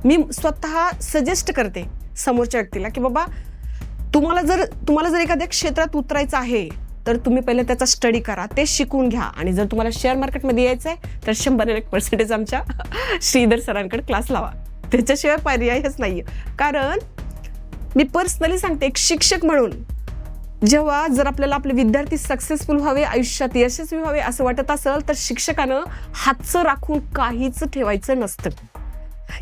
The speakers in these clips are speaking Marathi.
मी स्वतः सजेस्ट करते समोरच्या व्यक्तीला की बाबा तुम्हाला जर एखाद्या क्षेत्रात उतरायचं आहे तर तुम्ही पहिले त्याचा स्टडी करा, ते शिकून घ्या. आणि जर तुम्हाला शेअर मार्केटमध्ये यायचं आहे तर 100% आमच्या श्रीधर सरांकडे क्लास लावा, त्याच्याशिवाय पर्यायच नाहीये. कारण मी पर्सनली सांगते, एक शिक्षक म्हणून जेव्हा जर आपल्याला आपले विद्यार्थी सक्सेसफुल व्हावे, आयुष्यात यशस्वी व्हावे असं वाटत असेल तर शिक्षकानं हातचं राखून काहीच ठेवायचं नसतं.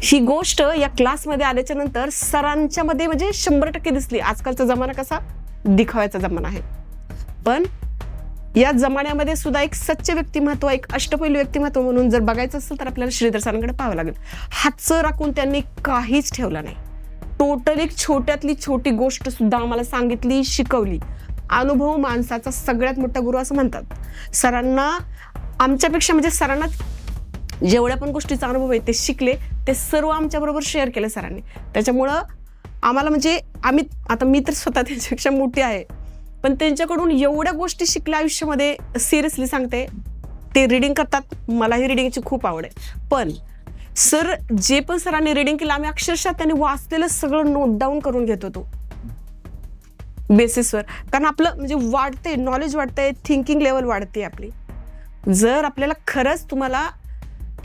ही गोष्ट या क्लासमध्ये आल्याच्या नंतर सरांच्या मध्ये म्हणजे 100% दिसली. आजकालचा जमाना कसा दिखाव्याचा जमाना आहे, पण या जमान्यामध्ये सुद्धा एक सच्चे व्यक्तिमत्व, एक अष्टपैलू व्यक्तिमत्व म्हणून जर बघायचं असेल तर आपल्याला श्रीधर सरांकडे पाहावं लागेल. हातचं राखून त्यांनी काहीच ठेवलं नाही. टोटल एक छोट्यातली छोटी गोष्ट सुद्धा आम्हाला सांगितली, शिकवली. अनुभव माणसाचा सगळ्यात मोठा गुरु असं म्हणतात. सरांना आमच्यापेक्षा म्हणजे सरांना जेवढ्या पण गोष्टीचा अनुभव आहे ते शिकले, ते सर्व आमच्या बरोबर शेअर केलं सरांनी. त्याच्यामुळं आम्हाला म्हणजे मी तर स्वतः त्यांच्यापेक्षा मोठी आहे, पण त्यांच्याकडून एवढ्या गोष्टी शिकल्या आयुष्यामध्ये. सिरियसली सांगते, ते रिडिंग करतात, मलाही रिडिंगची खूप आवड आहे. पण सर जे पण सरांनी रिडिंग केलं, आम्ही अक्षरशः त्यांनी वाचलेलं सगळं नोट डाऊन करून घेत होतो बेसिसवर. कारण आपलं म्हणजे वाढते, नॉलेज वाढतंय, थिंकिंग लेवल वाढते आपली. जर आपल्याला खरंच तुम्हाला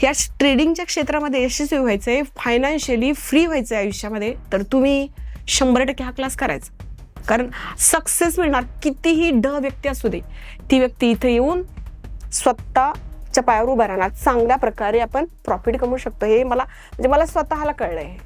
या ट्रेडिंगच्या क्षेत्रामध्ये यशस्वी व्हायचंय, फायनान्शियली फ्री व्हायचंय आयुष्यामध्ये, तर तुम्ही 100% हा क्लास करायचा. कारण सक्सेस मिळणार. कितीही व्यक्ती असू दे, ती व्यक्ती इथे येऊन स्वतःच्या पायावर उभा राहणार. चांगल्या प्रकारे आपण प्रॉफिट कमवू शकतो. हे मला स्वतःला कळलंय.